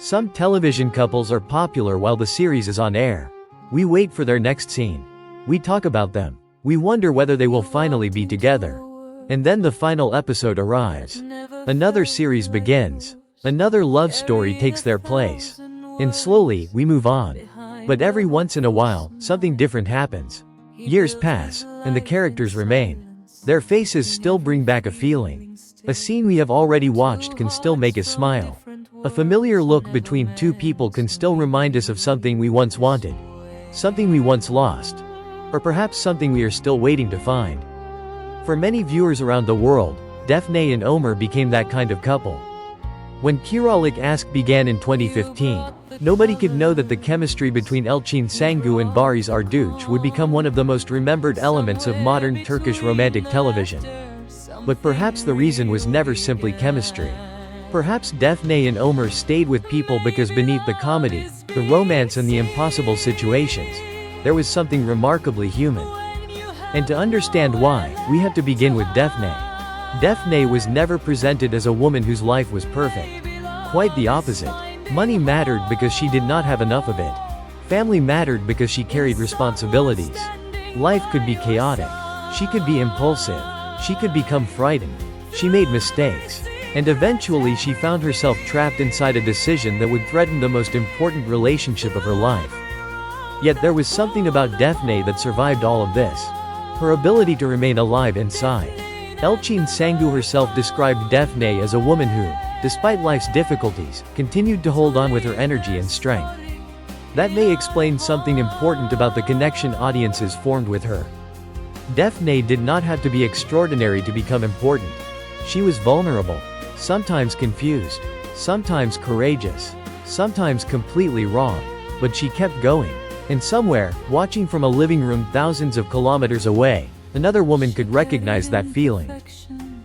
Some television couples are popular while the series is on air. We wait for their next scene. We talk about them. We wonder whether they will finally be together. And then the final episode arrives. Another series begins. Another love story takes their place. And slowly, we move on. But every once in a while, something different happens. Years pass, and the characters remain. Their faces still bring back a feeling. A scene we have already watched can still make us smile. A familiar look between two people can still remind us of something we once wanted. Something we once lost. Or perhaps something we are still waiting to find. For many viewers around the world, Defne and Ömer became that kind of couple. When Kiralık Aşk began in 2015, nobody could know that the chemistry between Elçin Sangu and Barış Arduç would become one of the most remembered elements of modern Turkish romantic television. But perhaps the reason was never simply chemistry. Perhaps Defne and Ömer stayed with people because beneath the comedy, the romance and the impossible situations, there was something remarkably human. And to understand why, we have to begin with Defne. Defne was never presented as a woman whose life was perfect. Quite the opposite. Money mattered because she did not have enough of it. Family mattered because she carried responsibilities. Life could be chaotic. She could be impulsive. She could become frightened. She made mistakes. And eventually she found herself trapped inside a decision that would threaten the most important relationship of her life. Yet there was something about Defne that survived all of this. Her ability to remain alive inside. Elçin Sangu herself described Defne as a woman who, despite life's difficulties, continued to hold on with her energy and strength. That may explain something important about the connection audiences formed with her. Defne did not have to be extraordinary to become important. She was vulnerable, sometimes confused, sometimes courageous, sometimes completely wrong, but she kept going. And somewhere, watching from a living room thousands of kilometers away, another woman could recognize that feeling.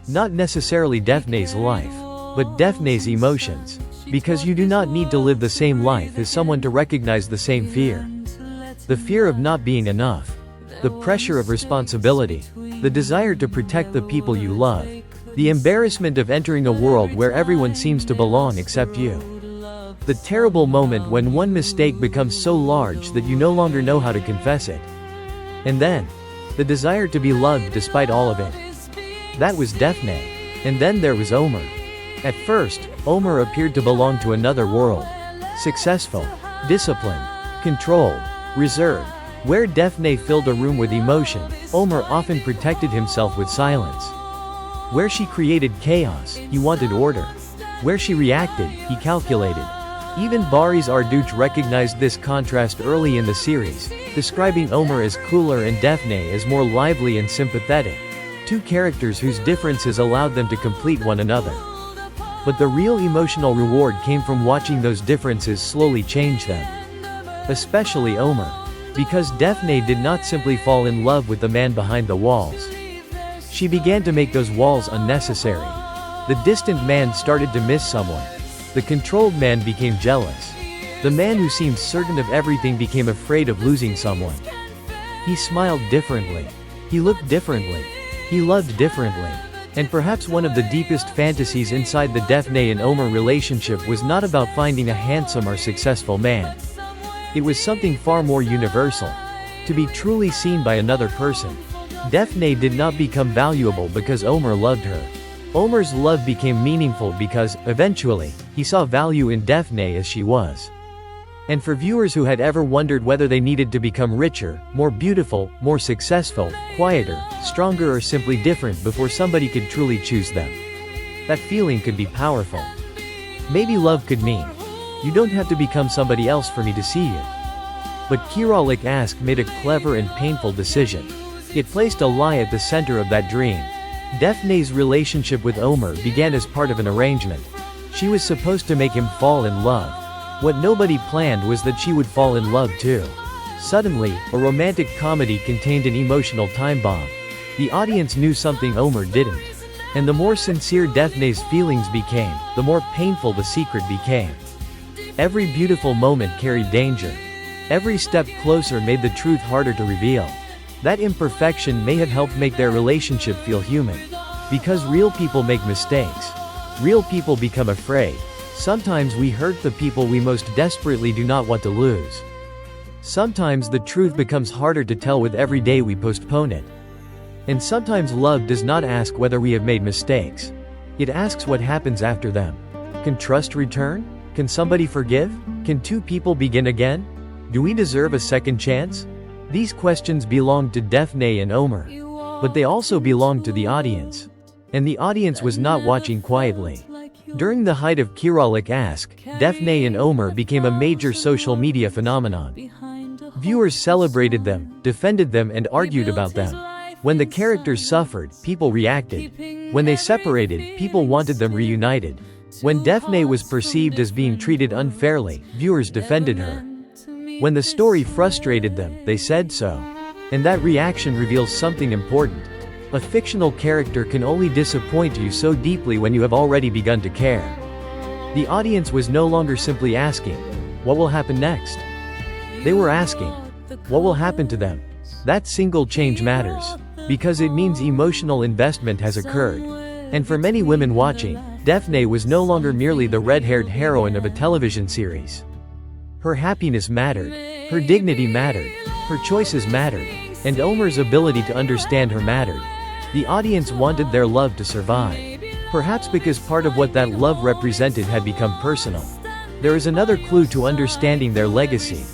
Not necessarily Defne's life, but Defne's emotions. Because you do not need to live the same life as someone to recognize the same fear. The fear of not being enough. The pressure of responsibility. The desire to protect the people you love. The embarrassment of entering a world where everyone seems to belong except you. The terrible moment when one mistake becomes so large that you no longer know how to confess it. And then, the desire to be loved despite all of it. That was Defne. And then there was Ömer. At first, Ömer appeared to belong to another world. Successful, disciplined, controlled, reserved. Where Defne filled a room with emotion, Ömer often protected himself with silence. Where she created chaos, he wanted order. Where she reacted, he calculated. Even Barış Arduç recognized this contrast early in the series, describing Ömer as cooler and Defne as more lively and sympathetic. Two characters whose differences allowed them to complete one another. But the real emotional reward came from watching those differences slowly change them. Especially Ömer. Because Defne did not simply fall in love with the man behind the walls. She began to make those walls unnecessary. The distant man started to miss someone. The controlled man became jealous. The man who seemed certain of everything became afraid of losing someone. He smiled differently. He looked differently. He loved differently. And perhaps one of the deepest fantasies inside the Defne and Ömer relationship was not about finding a handsome or successful man. It was something far more universal. To be truly seen by another person. Defne did not become valuable because Ömer loved her. Ömer's love became meaningful because, eventually, he saw value in Defne as she was. And for viewers who had ever wondered whether they needed to become richer, more beautiful, more successful, quieter, stronger or simply different before somebody could truly choose them. That feeling could be powerful. Maybe love could mean, you don't have to become somebody else for me to see you. But Kiralık Aşk made a clever and painful decision. It placed a lie at the center of that dream. Defne's relationship with Ömer began as part of an arrangement. She was supposed to make him fall in love. What nobody planned was that she would fall in love too. Suddenly, a romantic comedy contained an emotional time bomb. The audience knew something Ömer didn't. And the more sincere Defne's feelings became, the more painful the secret became. Every beautiful moment carried danger. Every step closer made the truth harder to reveal. That imperfection may have helped make their relationship feel human. Because real people make mistakes. Real people become afraid. Sometimes we hurt the people we most desperately do not want to lose. Sometimes the truth becomes harder to tell with every day we postpone it. And sometimes love does not ask whether we have made mistakes. It asks what happens after them. Can trust return? Can somebody forgive? Can two people begin again? Do we deserve a second chance? These questions belong to Defne and Ömer. But they also belong to the audience. And the audience was not watching quietly. During the height of Kiralık Aşk, Defne and Ömer became a major social media phenomenon. Viewers celebrated them, defended them and argued about them. When the characters suffered, people reacted. When they separated, people wanted them reunited. When Defne was perceived as being treated unfairly, viewers defended her. When the story frustrated them, they said so. And that reaction reveals something important. A fictional character can only disappoint you so deeply when you have already begun to care. The audience was no longer simply asking, what will happen next? They were asking, what will happen to them? That single change matters. Because it means emotional investment has occurred. And for many women watching, Defne was no longer merely the red-haired heroine of a television series. Her happiness mattered. Her dignity mattered. Her choices mattered. And Ömer's ability to understand her mattered. The audience wanted their love to survive. Perhaps because part of what that love represented had become personal. There is another clue to understanding their legacy.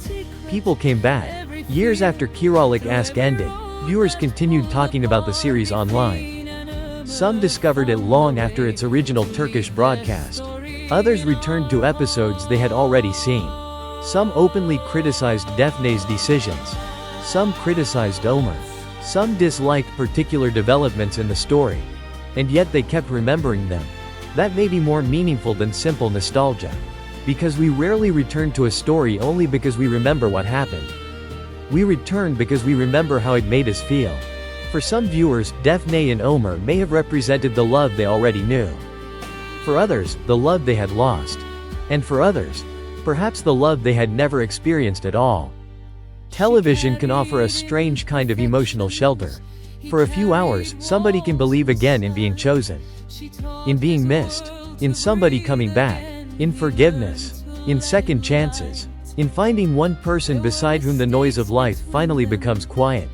People came back. Years after Kiralık Aşk ended, viewers continued talking about the series online. Some discovered it long after its original Turkish broadcast. Others returned to episodes they had already seen. Some openly criticized Defne's decisions. Some criticized Ömer. Some disliked particular developments in the story. And yet they kept remembering them. That may be more meaningful than simple nostalgia. Because we rarely return to a story only because we remember what happened. We return because we remember how it made us feel. For some viewers, Defne and Ömer may have represented the love they already knew. For others, the love they had lost. And for others, perhaps the love they had never experienced at all. Television can offer a strange kind of emotional shelter. For a few hours, somebody can believe again in being chosen. In being missed. In somebody coming back. In forgiveness. In second chances. In finding one person beside whom the noise of life finally becomes quiet.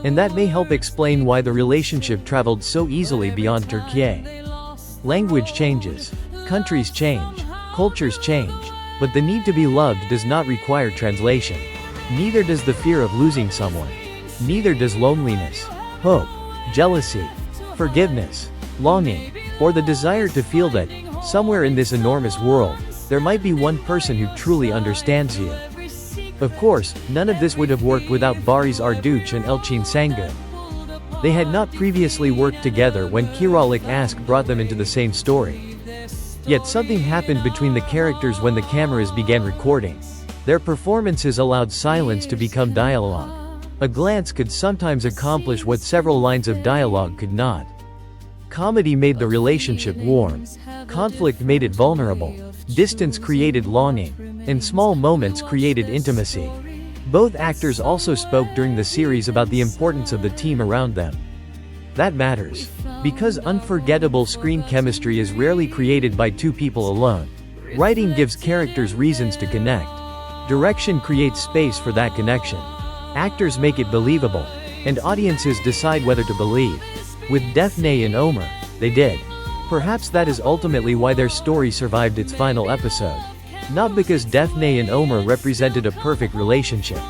And that may help explain why the relationship traveled so easily beyond Turkey. Language changes. Countries change. Cultures change. But the need to be loved does not require translation. Neither does the fear of losing someone. Neither does loneliness, hope, jealousy, forgiveness, longing, or the desire to feel that, somewhere in this enormous world, there might be one person who truly understands you. Of course, none of this would have worked without Barış Arduç and Elçin Sangu. They had not previously worked together when Kiralık Aşk brought them into the same story. Yet something happened between the characters when the cameras began recording. Their performances allowed silence to become dialogue. A glance could sometimes accomplish what several lines of dialogue could not. Comedy made the relationship warm. Conflict made it vulnerable. Distance created longing. And small moments created intimacy. Both actors also spoke during the series about the importance of the team around them. That matters. Because unforgettable screen chemistry is rarely created by two people alone. Writing gives characters reasons to connect. Direction creates space for that connection. Actors make it believable. And audiences decide whether to believe. With Defne and Ömer, they did. Perhaps that is ultimately why their story survived its final episode. Not because Defne and Ömer represented a perfect relationship.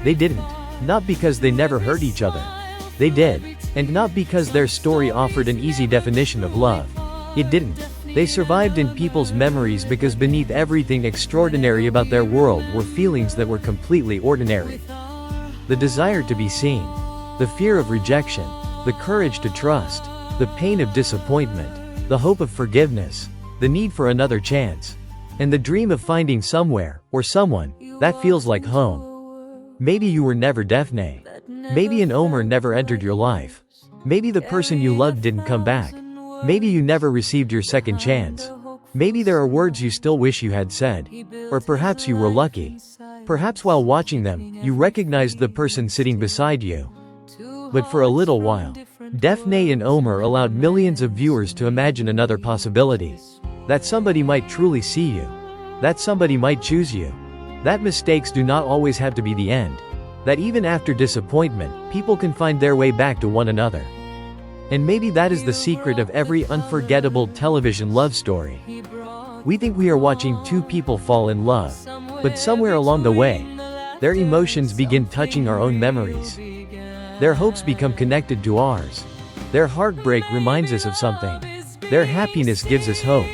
They didn't. Not because they never hurt each other. They did. And not because their story offered an easy definition of love. It didn't. They survived in people's memories because beneath everything extraordinary about their world were feelings that were completely ordinary. The desire to be seen. The fear of rejection. The courage to trust. The pain of disappointment. The hope of forgiveness. The need for another chance. And the dream of finding somewhere, or someone, that feels like home. Maybe you were never Defne. Maybe an Ömer never entered your life. Maybe the person you loved didn't come back. Maybe you never received your second chance. Maybe there are words you still wish you had said. Or perhaps you were lucky. Perhaps while watching them, you recognized the person sitting beside you. But for a little while, Defne and Ömer allowed millions of viewers to imagine another possibility. That somebody might truly see you. That somebody might choose you. That mistakes do not always have to be the end. That even after disappointment, people can find their way back to one another. And maybe that is the secret of every unforgettable television love story. We think we are watching two people fall in love, but somewhere along the way, their emotions begin touching our own memories. Their hopes become connected to ours. Their heartbreak reminds us of something. Their happiness gives us hope.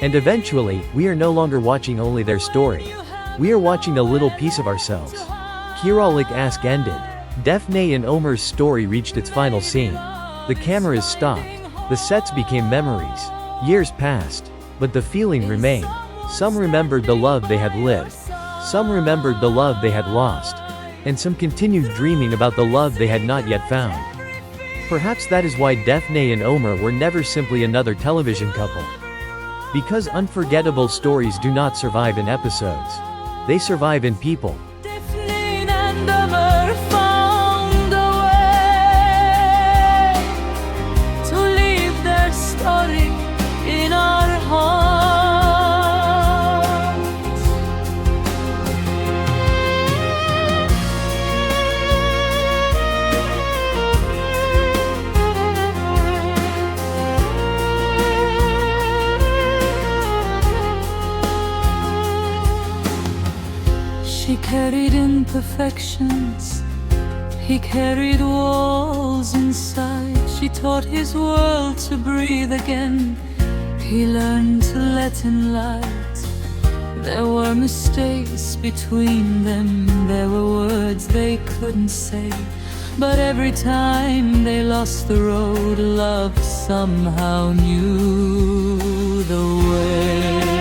And eventually, we are no longer watching only their story. We are watching a little piece of ourselves. Kiralık Aşk ended. Defne and Ömer's story reached its final scene. The cameras stopped. The sets became memories. Years passed. But the feeling remained. Some remembered the love they had lived. Some remembered the love they had lost. And some continued dreaming about the love they had not yet found. Perhaps that is why Defne and Ömer were never simply another television couple. Because unforgettable stories do not survive in episodes. They survive in people. Defne and Ömer found a way to leave their story in our hearts. She carried imperfections, he carried walls inside. She taught his world to breathe again, he learned to let in light. There were mistakes between them, there were words they couldn't say. But every time they lost the road, love somehow knew the way.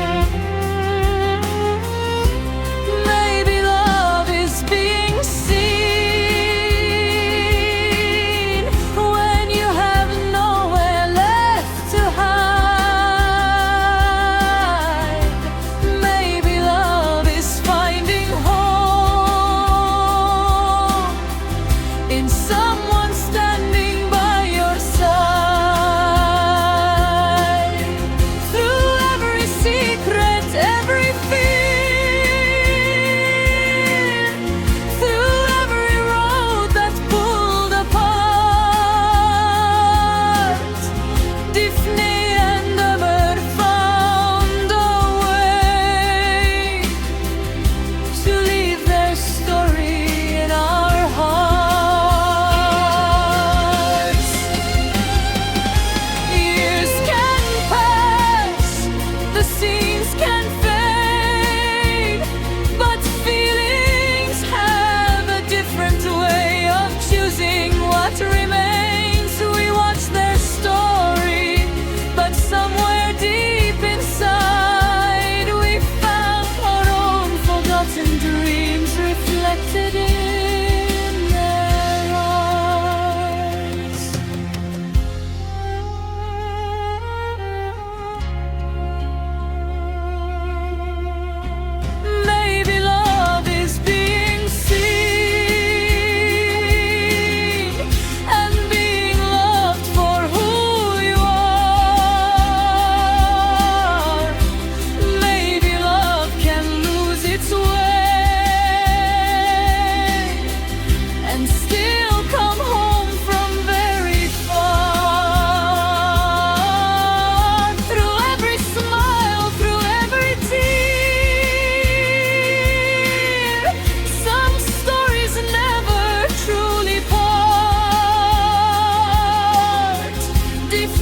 Defne